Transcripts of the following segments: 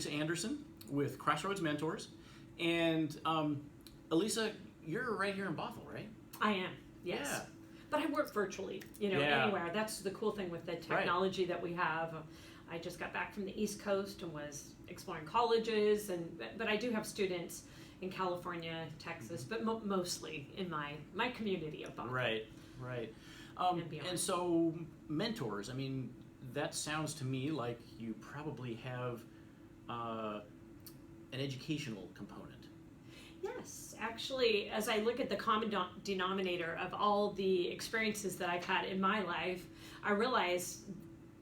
Elisa Anderson with Crossroads Mentors. And Elisa, you're right here in Bothell, right? I am, yes. Yeah. But I work virtually, anywhere. That's the cool thing with the technology that we have. I just got back from the East Coast and was exploring colleges, but I do have students in California, Texas, but mostly in my community of Bothell. Right. And so mentors, I mean, that sounds to me like you probably have an educational component. Yes, actually, as I look at the common denominator of all the experiences that I've had in my life, I realize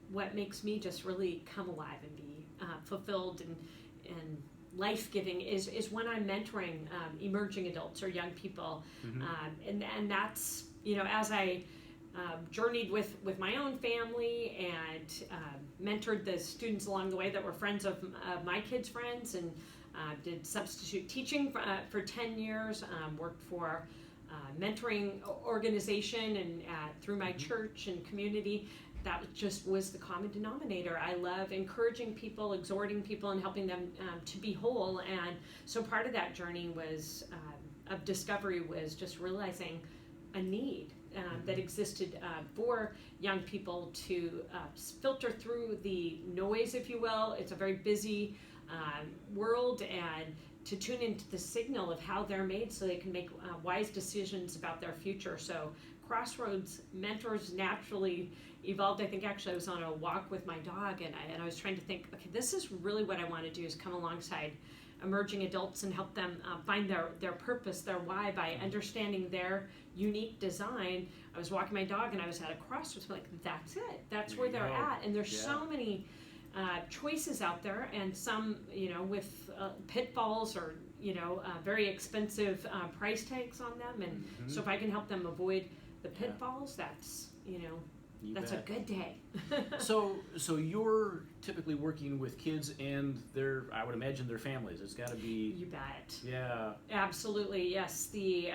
what makes me just really come alive and be fulfilled and life-giving is when I'm mentoring emerging adults or young people. Mm-hmm. And that's, as I journeyed with my own family and mentored the students along the way that were friends of my kids' friends, and did substitute teaching for 10 years, worked for a mentoring organization and through my church and community. That just was the common denominator. I love encouraging people, exhorting people, and helping them to be whole. And so part of that journey was of discovery was just realizing a need that existed for young people to filter through the noise, if you will. It's a very busy world, and to tune into the signal of how they're made so they can make wise decisions about their future. So Crossroads Mentors naturally evolved. I think actually I was on a walk with my dog, and I was trying to think, okay, this is really what I want to do, is come alongside emerging adults and help them find their purpose, their why, by understanding their unique design. I was walking my dog and I was at a crossroads, like, that's it. That's where they're at. And there's so many choices out there, and some, with pitfalls or, very expensive price tags on them. And so if I can help them avoid the pitfalls, that's, that's bet. a good day. So you're typically working with kids and I would imagine their families. It's got to be. You bet. Yeah. Absolutely, yes. The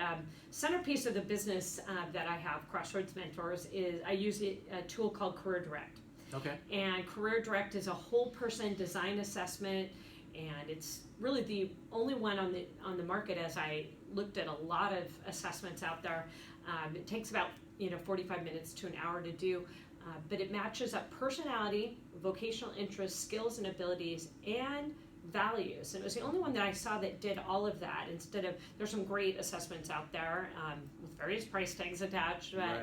centerpiece of the business that I have, Crossroads Mentors, is I use a tool called Career Direct. Okay. And Career Direct is a whole person design assessment, and it's really the only one on the market. As I looked at a lot of assessments out there, it takes about 45 minutes to an hour to do, but it matches up personality, vocational interests, skills and abilities, and values. And it was the only one that I saw that did all of that. Instead of, there's some great assessments out there with various price tags attached, but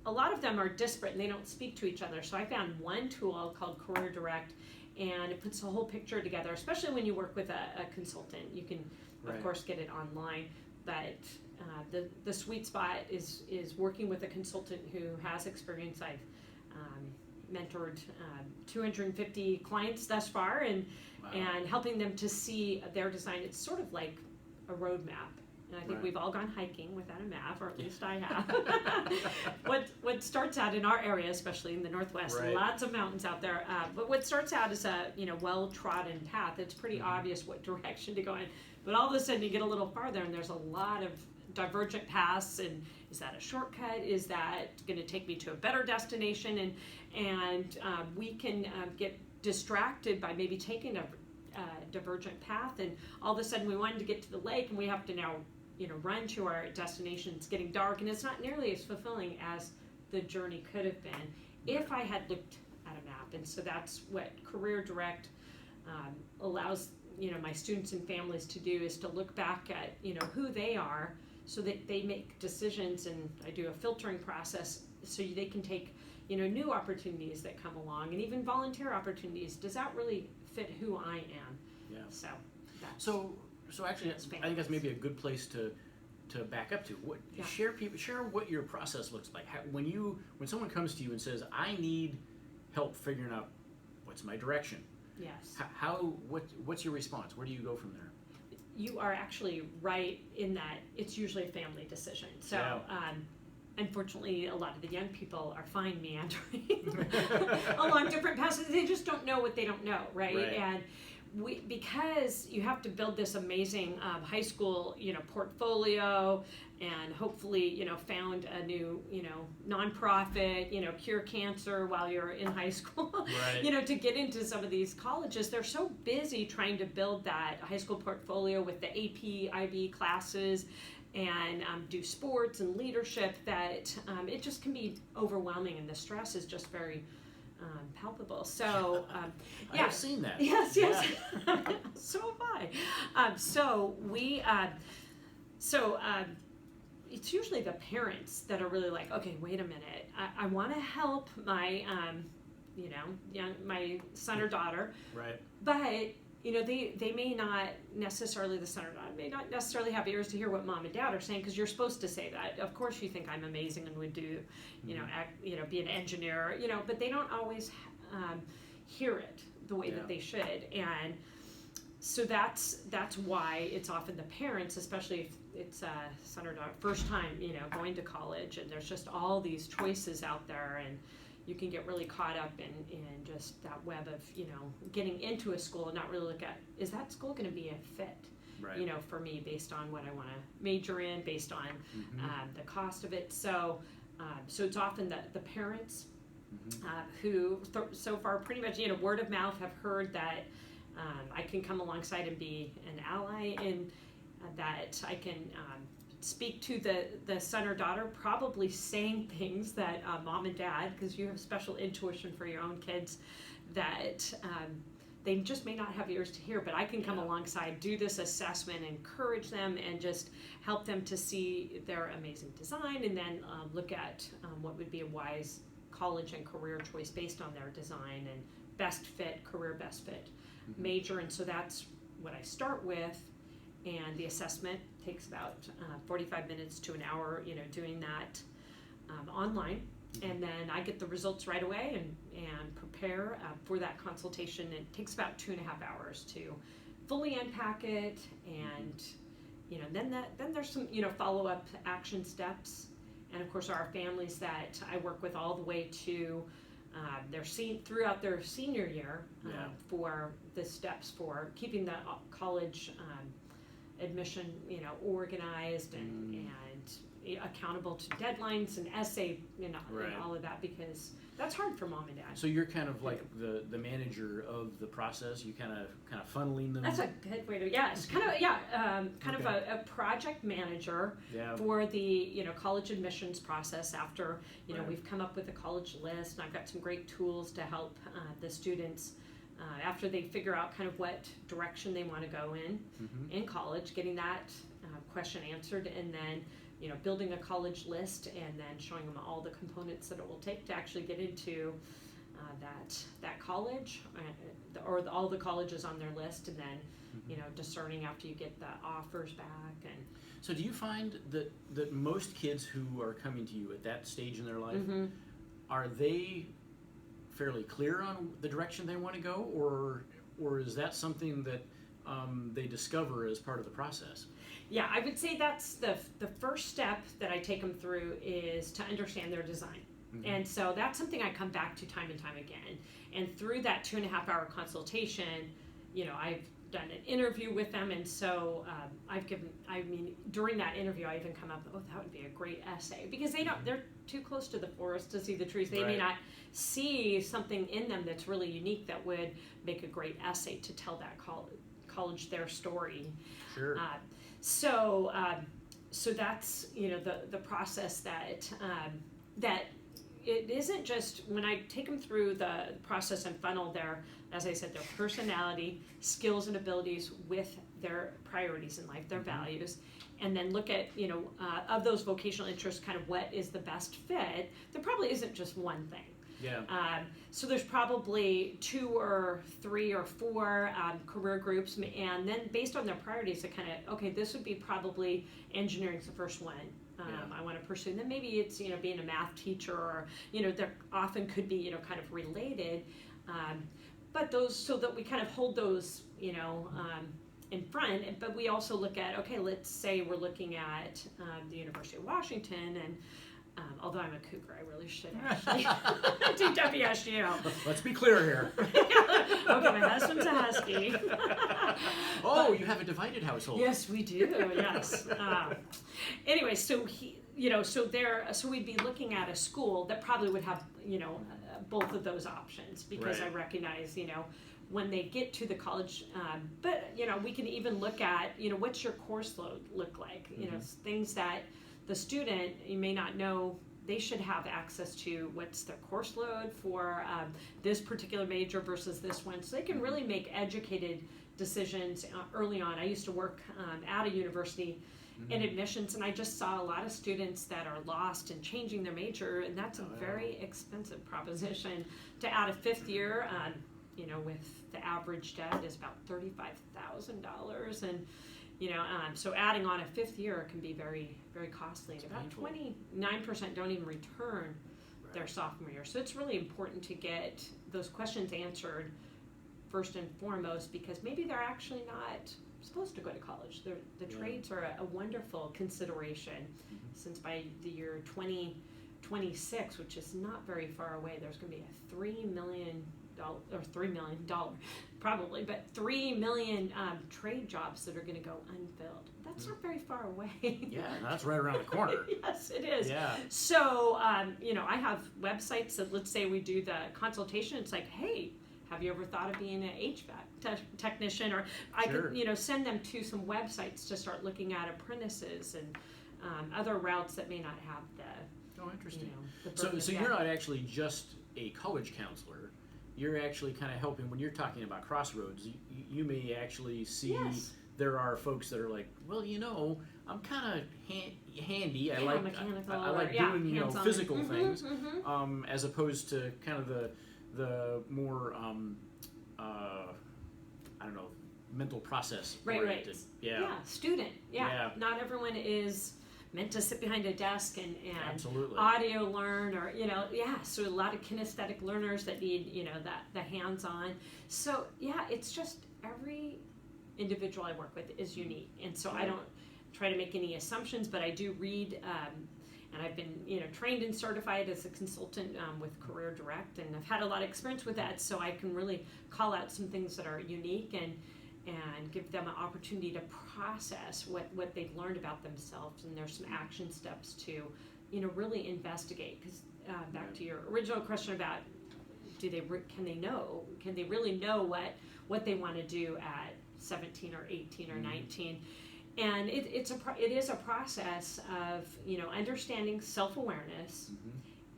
a lot of them are disparate and they don't speak to each other. So I found one tool called Career Direct, and it puts the whole picture together, especially when you work with a consultant. You can, of course, get it online, but the sweet spot is working with a consultant who has experience. I've mentored 250 clients thus far, and helping them to see their design. It's sort of like a roadmap. And I think we've all gone hiking without a map, or at least I have. What starts out in our area, especially in the Northwest, lots of mountains out there. But what starts out as a well-trodden path. It's pretty obvious what direction to go in. But all of a sudden, you get a little farther, and there's a lot of divergent paths. And is that a shortcut? Is that going to take me to a better destination? And we can get distracted by maybe taking a divergent path, and all of a sudden we wanted to get to the lake, and we have to now run to our destination. It's getting dark, and it's not nearly as fulfilling as the journey could have been if I had looked at a map. And so that's what Career Direct allows my students and families to do, is to look back at who they are, so that they make decisions. And I do a filtering process so they can take new opportunities that come along, and even volunteer opportunities. Does that really fit who I am? Yeah. So actually, I think that's maybe a good place to back up to. Share what your process looks like. When someone comes to you and says, I need help figuring out what's my direction. Yes. What's your response? Where do you go from there? You are actually right in that it's usually a family decision. So unfortunately, a lot of the young people are fine meandering along different paths. They just don't know what they don't know, right? And because you have to build this amazing high school, portfolio, and hopefully, found a new, nonprofit, cure cancer while you're in high school, right. To get into some of these colleges. They're so busy trying to build that high school portfolio with the AP, IB classes, and do sports and leadership that it just can be overwhelming, and the stress is just very palpable. So, yeah. I've seen that. Yes. Yeah. So have I. It's usually the parents that are really like, okay, wait a minute. I want to help my, my son or daughter. Right. But they may not necessarily, the son or daughter may not necessarily have ears to hear what mom and dad are saying, because you're supposed to say that. Of course you think I'm amazing and would do, be an engineer, but they don't always hear it the way that they should. And so that's why it's often the parents, especially if it's a son or daughter, first time, going to college, and there's just all these choices out there, and you can get really caught up in just that web of, getting into a school and not really look at, is that school going to be a fit, right. For me, based on what I want to major in, based on the cost of it. So it's often the parents who so far pretty much, word of mouth have heard that I can come alongside and be an ally, and that I can speak to the son or daughter, probably saying things that mom and dad, because you have special intuition for your own kids, that they just may not have ears to hear, but I can come alongside, do this assessment, encourage them, and just help them to see their amazing design, and then look at what would be a wise college and career choice based on their design and career best fit major. And so that's what I start with. And the assessment takes about 45 minutes to an hour, doing that online. And then I get the results right away and prepare for that consultation. It takes about 2.5 hours to fully unpack it. And, then there's some, follow-up action steps. And of course, our families that I work with all the way to throughout their senior year for the steps for keeping the college admission, organized and accountable to deadlines and essay, and all of that, because that's hard for mom and dad. So you're kind of like the manager of the process. You kind of funneling them. That's a good way to. It's kind of a project manager for the college admissions process. After we've come up with a college list, and I've got some great tools to help the students. After they figure out kind of what direction they want to go in college, getting that question answered, and then building a college list, and then showing them all the components that it will take to actually get into that college, or all the colleges on their list, and then discerning after you get the offers back. And so do you find that most kids who are coming to you at that stage in their life, are they fairly clear on the direction they want to go, or is that something that they discover as part of the process? Yeah, I would say that's the first step that I take them through, is to understand their design. And so that's something I come back to time and time again. And through that 2.5 hour consultation, I've done an interview with them, and so during that interview, I even come up, that would be a great essay, because they're too close to the forest to see the trees. They may not see something in them that's really unique that would make a great essay to tell that college their story. Sure. So that's the process that it isn't just when I take them through the process and funnel their, as I said, their personality, skills, and abilities with their priorities in life, their values, and then look at of those vocational interests, kind of what is the best fit. There probably isn't just one thing. Yeah. So there's probably 2 or 3 or 4 career groups, and then based on their priorities, it kind of, okay, this would be probably engineering's the first one I want to pursue. And then maybe it's being a math teacher, or there often could be kind of related, but those, so that we kind of hold those in front. But we also look at, okay, let's say we're looking at the University of Washington, and Although I'm a cougar, I really should actually do WSU. Let's be clear here. Okay, my husband's a husky. Oh, you have a divided household. Yes, we do. Yes. Anyway, so so we'd be looking at a school that probably would have, both of those options, because Right. I recognize, when they get to the college, but we can even look at, what's your course load look like? Things that the student, you may not know, they should have access to what's their course load for this particular major versus this one, so they can really make educated decisions early on. I used to work at a university in admissions, and I just saw a lot of students that are lost and changing their major, and that's a very expensive proposition to add a fifth year. With the average debt is about $35,000, and so adding on a fifth year can be very, very costly. And about 29% don't even return their sophomore year. So it's really important to get those questions answered first and foremost, because maybe they're actually not supposed to go to college. The trades are a wonderful consideration, since by the year 2026, which is not very far away, there's going to be a $3 million probably, but 3 million trade jobs that are going to go unfilled. That's not very far away. Yeah, that's right around the corner. Yes, it is. Yeah. So, I have websites that, let's say we do the consultation. It's like, hey, have you ever thought of being an HVAC technician? Or I could, send them to some websites to start looking at apprentices and other routes that may not have the. Oh, interesting. The so you're not actually just a college counselor. You're actually kind of helping when you're talking about Crossroads. You may actually see there are folks that are like, well, I'm kind of handy. I like doing physical things, as opposed to kind of the more I don't know, mental process oriented. Right. Yeah. Student. Yeah. Not everyone is meant to sit behind a desk and audio learn, or so a lot of kinesthetic learners that need the hands-on. So it's just every individual I work with is unique, and so I don't try to make any assumptions, but I do read, and I've been trained and certified as a consultant with Career Direct, and I've had a lot of experience with that, so I can really call out some things that are unique and give them an opportunity to process what they've learned about themselves, and there's some action steps to really investigate, because back to your original question about can they really know what they want to do at 17 or 18 or 19, and it is a process of understanding self-awareness,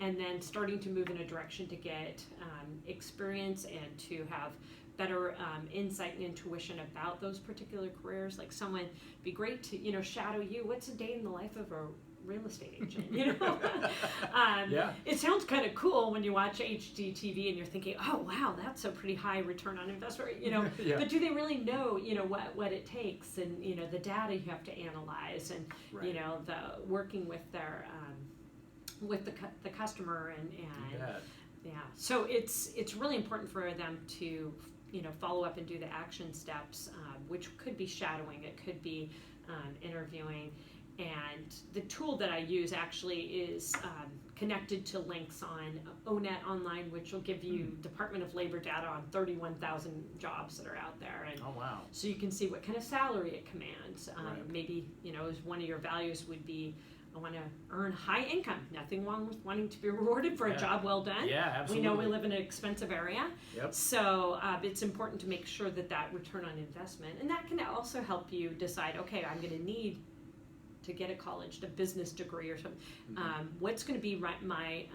and then starting to move in a direction to get experience and to have better insight and intuition about those particular careers. Like, someone be great to shadow you. What's a day in the life of a real estate agent? It sounds kind of cool when you watch HGTV and you're thinking, oh wow, that's a pretty high return on investment, but do they really know what it takes, and the data you have to analyze, and the working with their with the customer, and so it's really important for them to follow up and do the action steps, which could be shadowing, it could be interviewing. And the tool that I use actually is connected to links on ONET Online, which will give you Department of Labor data on 31,000 jobs that are out there. And oh, wow. So you can see what kind of salary it commands. Maybe, as one of your values would be, I want to earn high income. Nothing wrong with wanting to be rewarded for a job well done. Yeah, absolutely. We know we live in an expensive area. Yep. So it's important to make sure that return on investment, and that can also help you decide, okay, I'm going to need to get a business degree or something. What's going to be my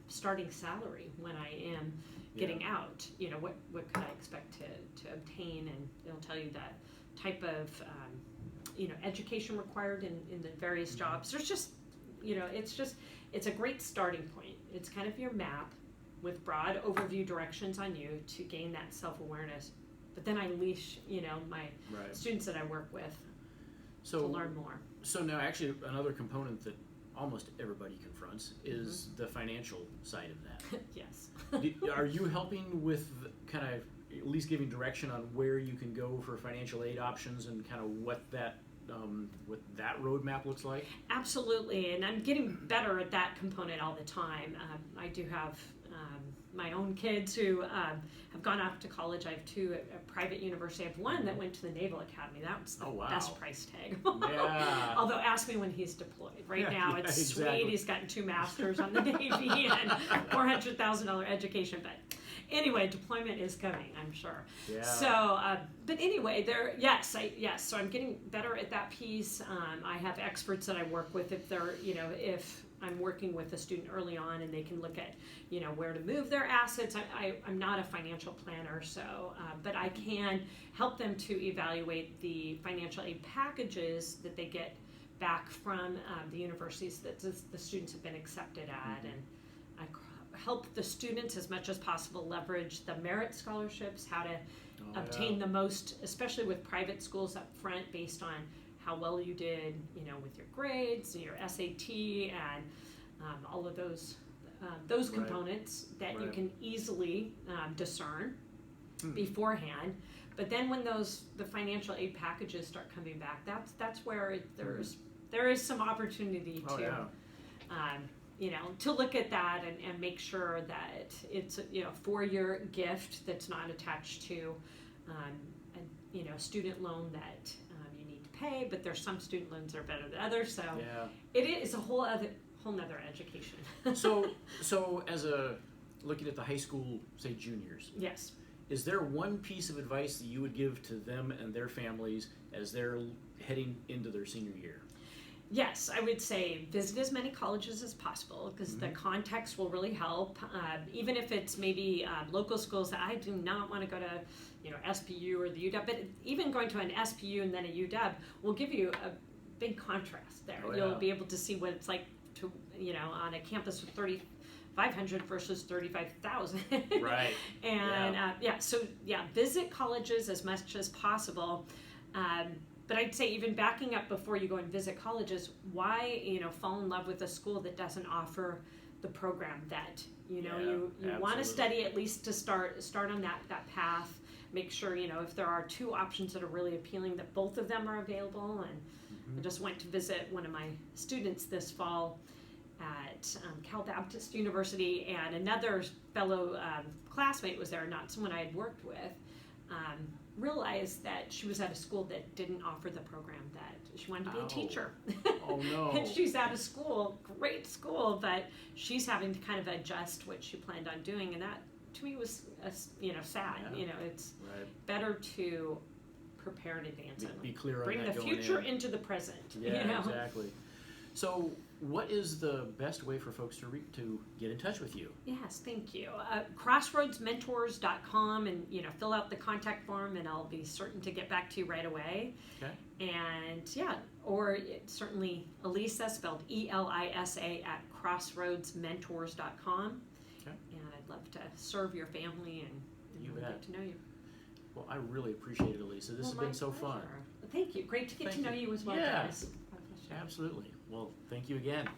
starting salary when I am getting out? What could I expect to obtain? And it'll tell you that type of education required in the various jobs. There's just, it's a great starting point. It's kind of your map with broad overview directions on you to gain that self-awareness. But then I unleash, my students that I work with to learn more. So now, actually, another component that almost everybody confronts is the financial side of that. Yes. Are you helping with kind of at least giving direction on where you can go for financial aid options, and kind of what that what that roadmap looks like? Absolutely, and I'm getting better at that component all the time. I do have my own kids who have gone off to college. I have two at a private university. I have one that went to the Naval Academy. That was the best price tag. Yeah. Although, ask me when he's deployed. Right now, it's exactly. sweet. He's gotten 2 masters on the Navy and $400,000 education. But anyway, deployment is coming, I'm sure. Yeah. So, but anyway, So I'm getting better at that piece. I have experts that I work with if I'm working with a student early on and they can look at, where to move their assets. I'm not a financial planner, so, but I can help them to evaluate the financial aid packages that they get back from the universities that the students have been accepted at. And I help the students as much as possible leverage the merit scholarships, how to obtain the most, especially with private schools up front, based on how well you did, with your grades, your SAT, and all of those components that you can easily discern beforehand. But then when the financial aid packages start coming back, that's where there is some opportunity to look at that and make sure that it's a 4-year gift that's not attached to a student loan that you need to pay. But there's some student loans that are better than others, so it is a whole nother education. so as looking at the high school, say juniors. Yes. Is there one piece of advice that you would give to them and their families as they're heading into their senior year? Yes, I would say visit as many colleges as possible, because the context will really help. Even if it's maybe local schools that I do not want to go to, SPU or the UW, but even going to an SPU and then a UW will give you a big contrast there. You'll be able to see what it's like to, on a campus with 3,500 versus 35,000. Right. And visit colleges as much as possible. But I'd say, even backing up before you go and visit colleges, why fall in love with a school that doesn't offer the program that you want to study, at least to start on that path. Make sure if there are 2 options that are really appealing, that both of them are available. And I just went to visit one of my students this fall at Cal Baptist University, and another fellow classmate was there, not someone I had worked with. Realized that she was at a school that didn't offer the program, that she wanted to be a teacher. Oh no. And she's out of school, great school, but she's having to kind of adjust what she planned on doing, and that to me was sad. It's better to prepare in advance and be clear on bring that the going future in. into the present. Exactly. So what is the best way for folks to get in touch with you? Yes, thank you. Crossroadsmentors.com, and fill out the contact form, and I'll be certain to get back to you right away. Okay. And or certainly Elisa, spelled ELISA, at crossroadsmentors.com. Okay. And I'd love to serve your family and get to know you. Well, I really appreciate it, Elisa. This has been so fun. Thank you. Great to get to know you as well, guys. Absolutely. Well, thank you again.